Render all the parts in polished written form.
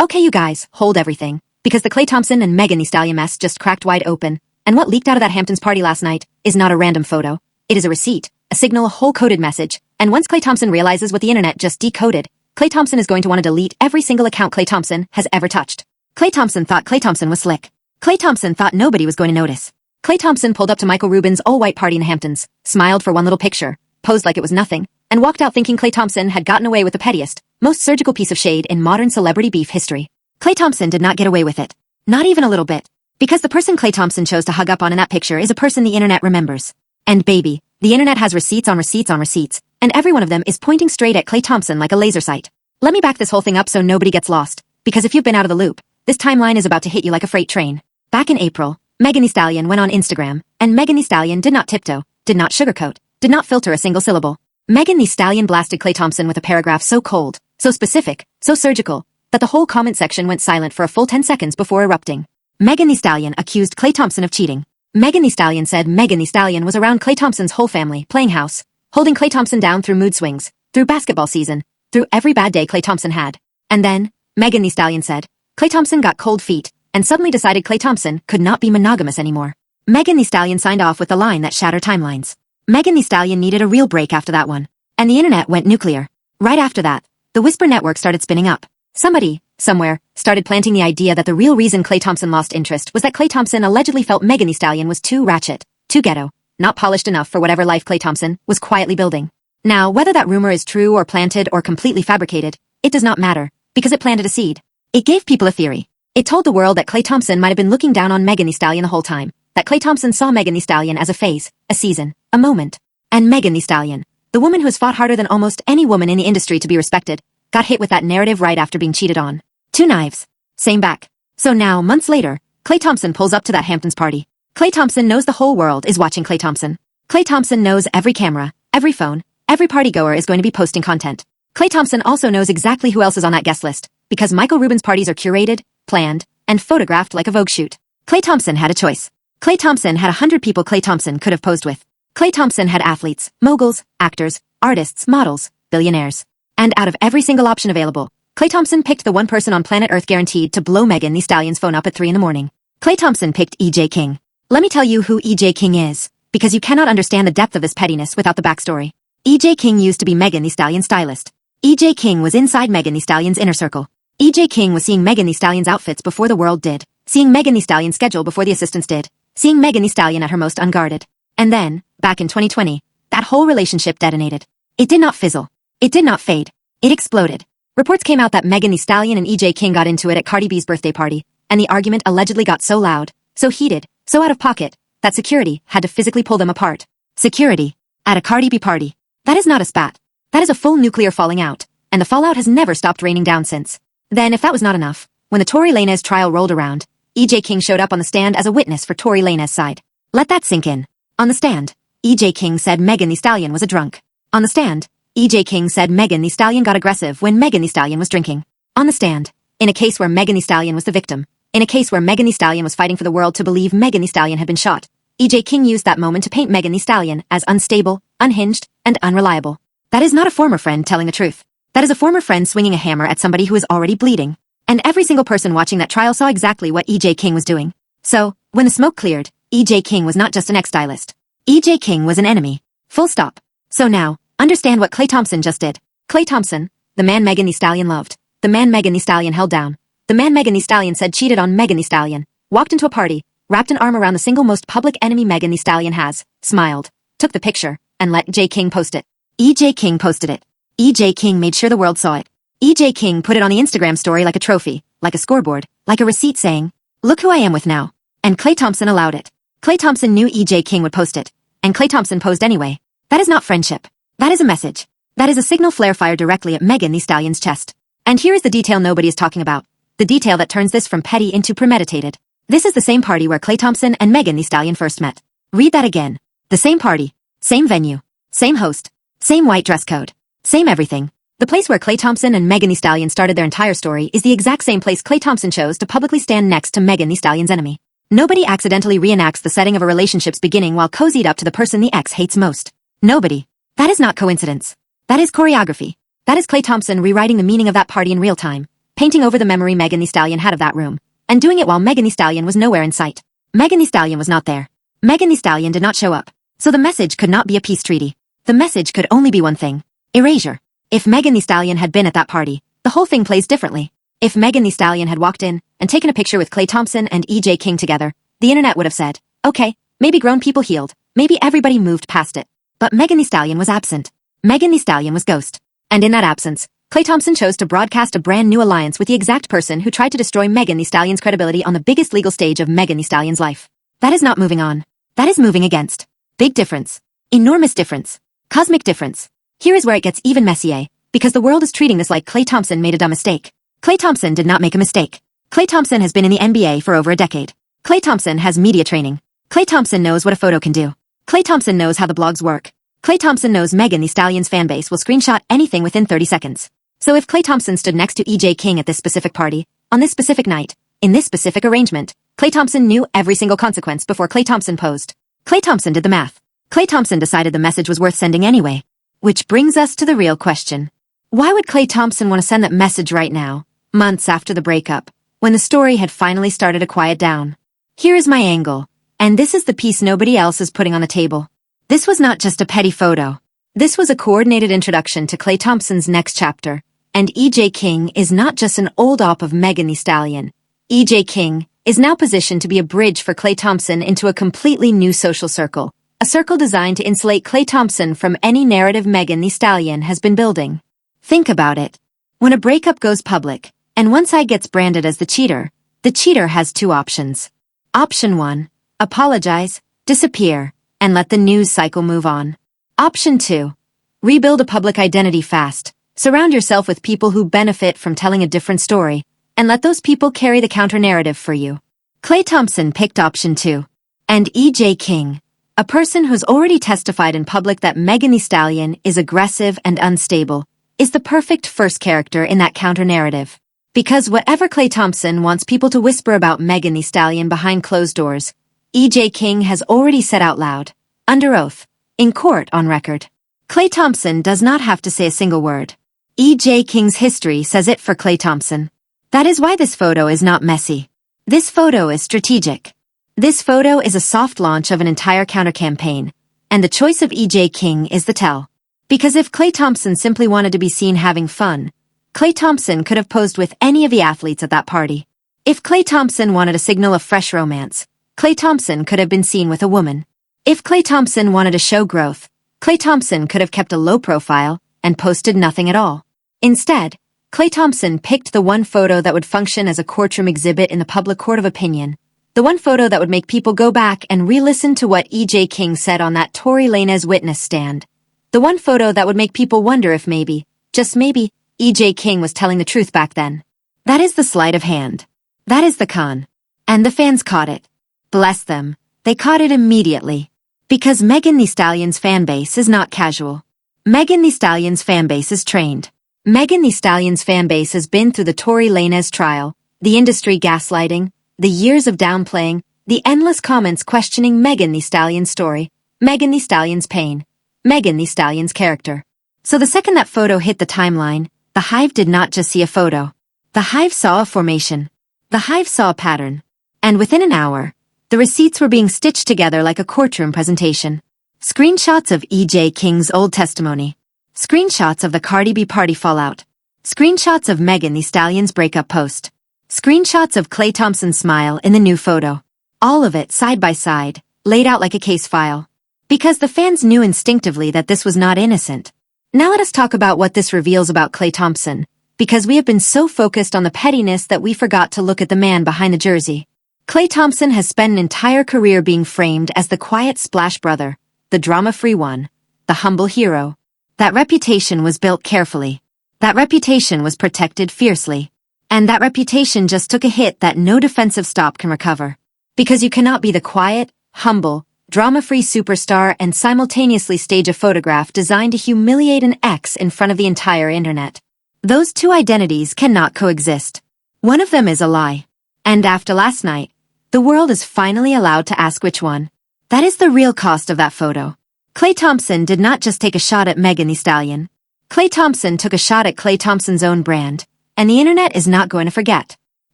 Okay, you guys, hold everything. Because the Klay Thompson and Megan Thee Stallion mess just cracked wide open, and what leaked out of that Hamptons party last night is not a random photo. It is a receipt, a signal, a whole coded message, and once Klay Thompson realizes what the internet just decoded, Klay Thompson is going to want to delete every single account Klay Thompson has ever touched. Klay Thompson thought Klay Thompson was slick. Klay Thompson thought nobody was going to notice. Klay Thompson pulled up to Michael Rubin's all-white party in the Hamptons, smiled for one little picture, posed like it was nothing, and walked out thinking Klay Thompson had gotten away with the pettiest, most surgical piece of shade in modern celebrity beef history. Klay Thompson did not get away with it. Not even a little bit. Because the person Klay Thompson chose to hug up on in that picture is a person the internet remembers. And baby, the internet has receipts on receipts on receipts, and every one of them is pointing straight at Klay Thompson like a laser sight. Let me back this whole thing up so nobody gets lost, because if you've been out of the loop, this timeline is about to hit you like a freight train. Back in April, Megan Thee Stallion went on Instagram, and Megan Thee Stallion did not tiptoe, did not sugarcoat, did not filter a single syllable. Megan Thee Stallion blasted Klay Thompson with a paragraph so cold, so specific, so surgical, that the whole comment section went silent for a full 10 seconds before erupting. Megan Thee Stallion accused Klay Thompson of cheating. Megan Thee Stallion said Megan Thee Stallion was around Klay Thompson's whole family, playing house, holding Klay Thompson down through mood swings, through basketball season, through every bad day Klay Thompson had. And then, Megan Thee Stallion said, Klay Thompson got cold feet, and suddenly decided Klay Thompson could not be monogamous anymore. Megan Thee Stallion signed off with the line that shattered timelines. Megan Thee Stallion needed a real break after that one. And the internet went nuclear. Right after that, the Whisper Network started spinning up. Somebody, somewhere, started planting the idea that the real reason Klay Thompson lost interest was that Klay Thompson allegedly felt Megan Thee Stallion was too ratchet, too ghetto, not polished enough for whatever life Klay Thompson was quietly building. Now, whether that rumor is true or planted or completely fabricated, it does not matter, because it planted a seed. It gave people a theory. It told the world that Klay Thompson might have been looking down on Megan Thee Stallion the whole time, that Klay Thompson saw Megan Thee Stallion as a phase, a season, a moment. And Megan Thee Stallion, the woman who has fought harder than almost any woman in the industry to be respected, got hit with that narrative right after being cheated on. 2 knives. Same back. So now, months later, Klay Thompson pulls up to that Hamptons party. Klay Thompson knows the whole world is watching Klay Thompson. Klay Thompson knows every camera, every phone, every partygoer is going to be posting content. Klay Thompson also knows exactly who else is on that guest list, because Michael Rubin's parties are curated, planned, and photographed like a Vogue shoot. Klay Thompson had a choice. Klay Thompson had 100 people Klay Thompson could have posed with. Klay Thompson had athletes, moguls, actors, artists, models, billionaires. And out of every single option available, Klay Thompson picked the one person on planet Earth guaranteed to blow Megan Thee Stallion's phone up at 3 in the morning. Klay Thompson picked E.J. King. Let me tell you who E.J. King is, because you cannot understand the depth of this pettiness without the backstory. E.J. King used to be Megan Thee Stallion's stylist. E.J. King was inside Megan Thee Stallion's inner circle. E.J. King was seeing Megan Thee Stallion's outfits before the world did, seeing Megan Thee Stallion's schedule before the assistants did, seeing Megan Thee Stallion at her most unguarded. And then, back in 2020, that whole relationship detonated. It did not fizzle. It did not fade. It exploded. Reports came out that Megan Thee Stallion and E.J. King got into it at Cardi B's birthday party, and the argument allegedly got so loud, so heated, so out of pocket, that security had to physically pull them apart. Security. At a Cardi B party. That is not a spat. That is a full nuclear falling out, and the fallout has never stopped raining down since. Then, if that was not enough, when the Tory Lanez trial rolled around, E.J. King showed up on the stand as a witness for Tory Lanez's side. Let that sink in. On the stand, E.J. King said Megan Thee Stallion was a drunk. On the stand, E.J. King said Megan Thee Stallion got aggressive when Megan Thee Stallion was drinking. On the stand, in a case where Megan Thee Stallion was the victim, in a case where Megan Thee Stallion was fighting for the world to believe Megan Thee Stallion had been shot, E.J. King used that moment to paint Megan Thee Stallion as unstable, unhinged, and unreliable. That is not a former friend telling the truth. That is a former friend swinging a hammer at somebody who is already bleeding. And every single person watching that trial saw exactly what E.J. King was doing. So, when the smoke cleared, E.J. King was not just an ex-stylist. E.J. King was an enemy. Full stop. So now, understand what Klay Thompson just did. Klay Thompson, the man Megan Thee Stallion loved, the man Megan Thee Stallion held down, the man Megan Thee Stallion said cheated on Megan Thee Stallion, walked into a party, wrapped an arm around the single most public enemy Megan Thee Stallion has, smiled, took the picture, and let J. King post it. E.J. King posted it. E.J. King made sure the world saw it. E.J. King put it on the Instagram story like a trophy, like a scoreboard, like a receipt saying, "Look who I am with now." And Klay Thompson allowed it. Klay Thompson knew E.J. King would post it. And Klay Thompson posed anyway. That is not friendship. That is a message. That is a signal flare fired directly at Megan Thee Stallion's chest. And here is the detail nobody is talking about. The detail that turns this from petty into premeditated. This is the same party where Klay Thompson and Megan Thee Stallion first met. Read that again. The same party. Same venue. Same host. Same white dress code. Same everything. The place where Klay Thompson and Megan Thee Stallion started their entire story is the exact same place Klay Thompson chose to publicly stand next to Megan Thee Stallion's enemy. Nobody accidentally reenacts the setting of a relationship's beginning while cozied up to the person the ex hates most. Nobody. That is not coincidence. That is choreography. That is Klay Thompson rewriting the meaning of that party in real time. painting over the memory Megan Thee Stallion had of that room, and doing it while Megan Thee Stallion was nowhere in sight. Megan Thee Stallion was not there. Megan Thee Stallion did not show up. So the message could not be a peace treaty. The message could only be one thing. Erasure. If Megan Thee Stallion had been at that party, the whole thing plays differently. If Megan Thee Stallion had walked in and taken a picture with Klay Thompson and E.J. King together, the internet would have said, okay, maybe grown people healed, maybe everybody moved past it. But Megan Thee Stallion was absent. Megan Thee Stallion was ghost. And in that absence, Klay Thompson chose to broadcast a brand new alliance with the exact person who tried to destroy Megan Thee Stallion's credibility on the biggest legal stage of Megan Thee Stallion's life. That is not moving on. That is moving against. Big difference. Enormous difference. Cosmic difference. Here is where it gets even messier, because the world is treating this like Klay Thompson made a dumb mistake. Klay Thompson did not make a mistake. Klay Thompson has been in the NBA for over a decade. Klay Thompson has media training. Klay Thompson knows what a photo can do. Klay Thompson knows how the blogs work. Klay Thompson knows Megan Thee Stallion's fanbase will screenshot anything within 30 seconds. So if Klay Thompson stood next to E.J. King at this specific party, on this specific night, in this specific arrangement, Klay Thompson knew every single consequence before Klay Thompson posed. Klay Thompson did the math. Klay Thompson decided the message was worth sending anyway. Which brings us to the real question. Why would Klay Thompson want to send that message right now, months after the breakup, when the story had finally started to quiet down? Here is my angle, and this is the piece nobody else is putting on the table. This was not just a petty photo. This was a coordinated introduction to Klay Thompson's next chapter, and E.J. King is not just an old op of Megan Thee Stallion. E.J. King is now positioned to be a bridge for Klay Thompson into a completely new social circle, a circle designed to insulate Klay Thompson from any narrative Megan Thee Stallion has been building. Think about it. When a breakup goes public, and one side gets branded as the cheater has two options. Option 1, apologize, disappear, and let the news cycle move on. Option 2, rebuild a public identity fast, surround yourself with people who benefit from telling a different story, and let those people carry the counter-narrative for you. Klay Thompson picked option 2. And E.J. King, a person who's already testified in public that Megan Thee Stallion is aggressive and unstable, is the perfect first character in that counter-narrative. Because whatever Klay Thompson wants people to whisper about Megan Thee Stallion behind closed doors, E.J. King has already said out loud, under oath, in court on record. Klay Thompson does not have to say a single word. E.J. King's history says it for Klay Thompson. That is why this photo is not messy. This photo is strategic. This photo is a soft launch of an entire counter-campaign, and the choice of E.J. King is the tell. Because if Klay Thompson simply wanted to be seen having fun, Klay Thompson could have posed with any of the athletes at that party. If Klay Thompson wanted a signal of fresh romance, Klay Thompson could have been seen with a woman. If Klay Thompson wanted to show growth, Klay Thompson could have kept a low profile and posted nothing at all. Instead, Klay Thompson picked the one photo that would function as a courtroom exhibit in the public court of opinion. The one photo that would make people go back and re-listen to what E.J. King said on that Tory Lanez witness stand. The one photo that would make people wonder if maybe, just maybe, E.J. King was telling the truth back then. That is the sleight of hand. That is the con. And the fans caught it. Bless them. They caught it immediately. Because Megan Thee Stallion's fanbase is not casual. Megan Thee Stallion's fanbase is trained. Megan Thee Stallion's fanbase has been through the Tory Lanez trial, the industry gaslighting, the years of downplaying, the endless comments questioning Megan Thee Stallion's story, Megan Thee Stallion's pain, Megan Thee Stallion's character. So the second that photo hit the timeline, the Hive did not just see a photo. The Hive saw a formation. The Hive saw a pattern. And within an hour, the receipts were being stitched together like a courtroom presentation. Screenshots of E.J. King's old testimony. Screenshots of the Cardi B party fallout. Screenshots of Megan Thee Stallion's breakup post. Screenshots of Klay Thompson's smile in the new photo. All of it side by side, laid out like a case file. Because the fans knew instinctively that this was not innocent. Now let us talk about what this reveals about Klay Thompson, because we have been so focused on the pettiness that we forgot to look at the man behind the jersey. Klay Thompson has spent an entire career being framed as the quiet splash brother, the drama-free one, the humble hero. That reputation was built carefully. That reputation was protected fiercely. And that reputation just took a hit that no defensive stop can recover. Because you cannot be the quiet, humble, drama-free superstar and simultaneously stage a photograph designed to humiliate an ex in front of the entire internet. Those two identities cannot coexist. One of them is a lie. And after last night, the world is finally allowed to ask which one. That is the real cost of that photo. Klay Thompson did not just take a shot at Megan Thee Stallion. Klay Thompson took a shot at Klay Thompson's own brand, and the internet is not going to forget.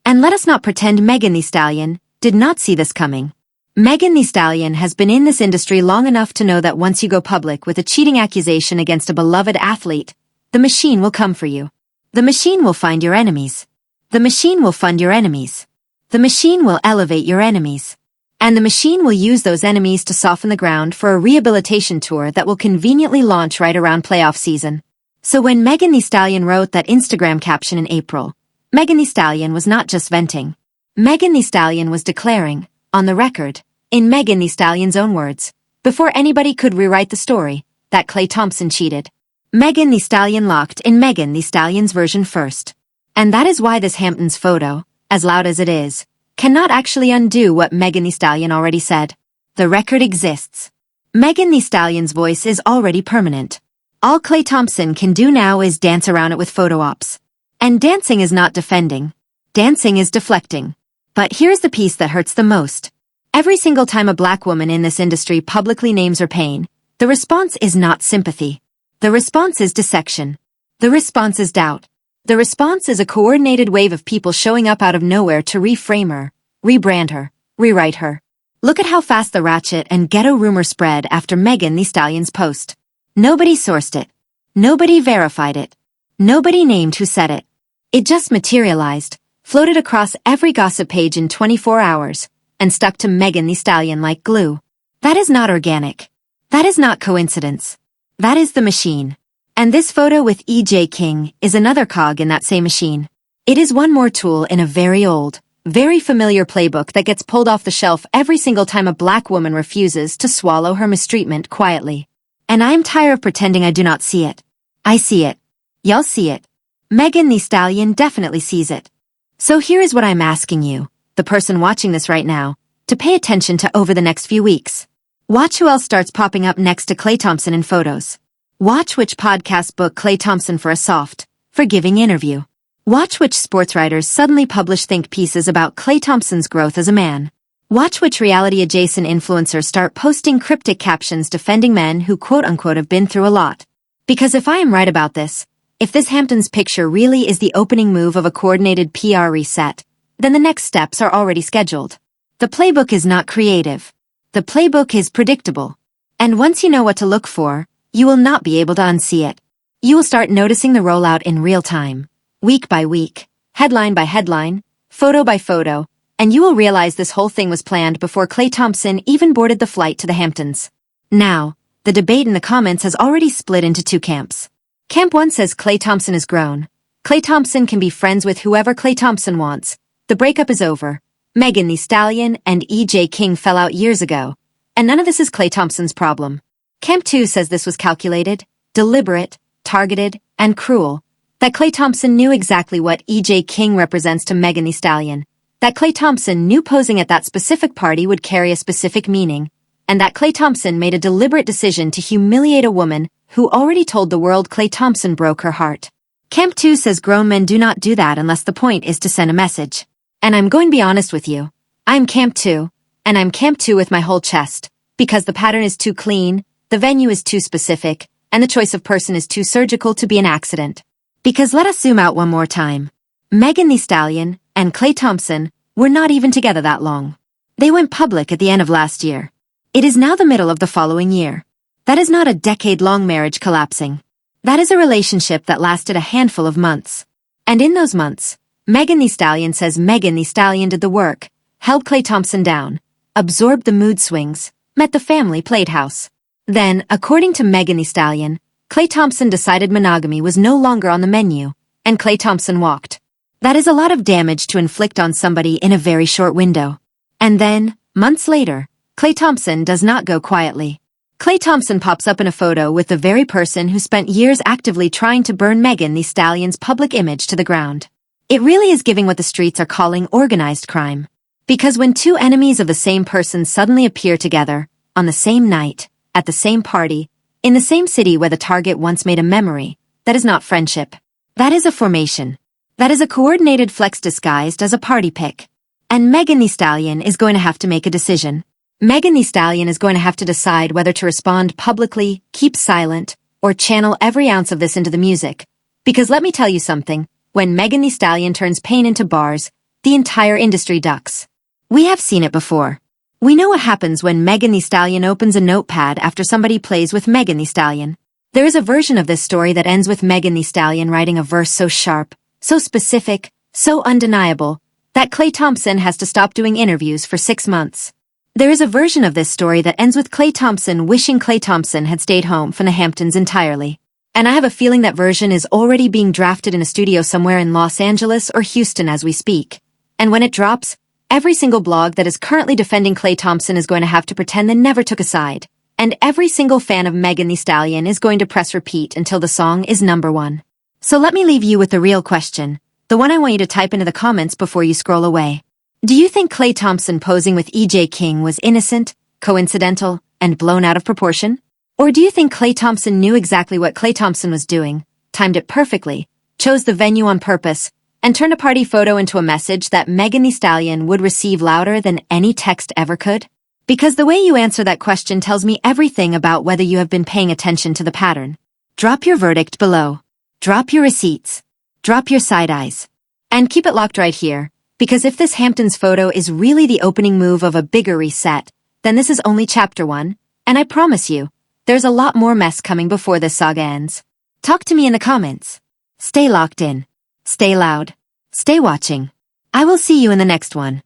And let us not pretend Megan Thee Stallion did not see this coming. Megan Thee Stallion has been in this industry long enough to know that once you go public with a cheating accusation against a beloved athlete, the machine will come for you. The machine will find your enemies. The machine will fund your enemies. The machine will elevate your enemies. And the machine will use those enemies to soften the ground for a rehabilitation tour that will conveniently launch right around playoff season. So when Megan Thee Stallion wrote that Instagram caption in April, Megan Thee Stallion was not just venting. Megan Thee Stallion was declaring, on the record, in Megan Thee Stallion's own words, before anybody could rewrite the story, that Klay Thompson cheated. Megan Thee Stallion locked in Megan Thee Stallion's version first. And that is why this Hamptons photo, as loud as it is, cannot actually undo what Megan Thee Stallion already said. The record exists. Megan Thee Stallion's voice is already permanent. All Klay Thompson can do now is dance around it with photo ops. And dancing is not defending. Dancing is deflecting. But here's the piece that hurts the most. Every single time a black woman in this industry publicly names her pain, the response is not sympathy. The response is dissection. The response is doubt. The response is a coordinated wave of people showing up out of nowhere to reframe her, rebrand her, rewrite her. Look at how fast the ratchet and ghetto rumor spread after Megan Thee Stallion's post. Nobody sourced it. Nobody verified it. Nobody named who said it. It just materialized, floated across every gossip page in 24 hours, and stuck to Megan Thee Stallion like glue. That is not organic. That is not coincidence. That is the machine. And this photo with E.J. King is another cog in that same machine. It is one more tool in a very old, very familiar playbook that gets pulled off the shelf every single time a black woman refuses to swallow her mistreatment quietly. And I'm tired of pretending I do not see it. I see it. Y'all see it. Megan Thee Stallion definitely sees it. So here is what I'm asking you, the person watching this right now, to pay attention to over the next few weeks. Watch who else starts popping up next to Klay Thompson in photos. Watch which podcast book Klay Thompson for a soft, forgiving interview. Watch which sports writers suddenly publish think pieces about Klay Thompson's growth as a man. Watch which reality-adjacent influencers start posting cryptic captions defending men who quote-unquote have been through a lot. Because if I am right about this, if this Hamptons picture really is the opening move of a coordinated PR reset, then the next steps are already scheduled. The playbook is not creative. The playbook is predictable. And once you know what to look for, you will not be able to unsee it. You will start noticing the rollout in real time, week by week, headline by headline, photo by photo, and you will realize this whole thing was planned before Klay Thompson even boarded the flight to the Hamptons. Now, the debate in the comments has already split into two camps. Camp 1 says Klay Thompson is grown. Klay Thompson can be friends with whoever Klay Thompson wants. The breakup is over. Megan Thee Stallion and E.J. King fell out years ago. And none of this is Klay Thompson's problem. Camp 2 says this was calculated, deliberate, targeted, and cruel. That Klay Thompson knew exactly what E.J. King represents to Megan Thee Stallion. That Klay Thompson knew posing at that specific party would carry a specific meaning. And that Klay Thompson made a deliberate decision to humiliate a woman who already told the world Klay Thompson broke her heart. Camp 2 says grown men do not do that unless the point is to send a message. And I'm going to be honest with you. I'm Camp 2, and I'm Camp 2 with my whole chest, because the pattern is too clean, the venue is too specific, and the choice of person is too surgical to be an accident. Because let us zoom out one more time. Megan Thee Stallion and Klay Thompson were not even together that long. They went public at the end of last year. It is now the middle of the following year. That is not a decade-long marriage collapsing. That is a relationship that lasted a handful of months. And in those months, Megan Thee Stallion says Megan Thee Stallion did the work, held Klay Thompson down, absorbed the mood swings, met the family played house. Then, according to Megan Thee Stallion, Klay Thompson decided monogamy was no longer on the menu, and Klay Thompson walked. That is a lot of damage to inflict on somebody in a very short window. And then, months later, Klay Thompson does not go quietly. Klay Thompson pops up in a photo with the very person who spent years actively trying to burn Megan Thee Stallion's public image to the ground. It really is giving what the streets are calling organized crime. Because when two enemies of the same person suddenly appear together, on the same night, at the same party, in the same city where the target once made a memory, that is not friendship. That is a formation. That is a coordinated flex disguised as a party pick. And Megan Thee Stallion is going to have to make a decision. Megan Thee Stallion is going to have to decide whether to respond publicly, keep silent, or channel every ounce of this into the music. Because let me tell you something, When Megan Thee Stallion turns pain into bars, the entire industry ducks. We have seen it before. We know what happens when Megan Thee Stallion opens a notepad after somebody plays with Megan Thee Stallion. There is a version of this story that ends with Megan Thee Stallion writing a verse so sharp, so specific, so undeniable, that Klay Thompson has to stop doing interviews for 6 months. There is a version of this story that ends with Klay Thompson wishing Klay Thompson had stayed home from the Hamptons entirely. And I have a feeling that version is already being drafted in a studio somewhere in Los Angeles or Houston as we speak. And when it drops, every single blog that is currently defending Klay Thompson is going to have to pretend they never took a side. And every single fan of Megan Thee Stallion is going to press repeat until the song is #1. So let me leave you with the real question, the one I want you to type into the comments before you scroll away. Do you think Klay Thompson posing with EJ King was innocent, coincidental, and blown out of proportion? Or do you think Klay Thompson knew exactly what Klay Thompson was doing, timed it perfectly, chose the venue on purpose, and turned a party photo into a message that Megan Thee Stallion would receive louder than any text ever could? Because the way you answer that question tells me everything about whether you have been paying attention to the pattern. Drop your verdict below. Drop your receipts. Drop your side eyes. And keep it locked right here, because if this Hamptons photo is really the opening move of a bigger reset, then this is only chapter 1, and I promise you, there's a lot more mess coming before this saga ends. Talk to me in the comments. Stay locked in. Stay loud. Stay watching. I will see you in the next one.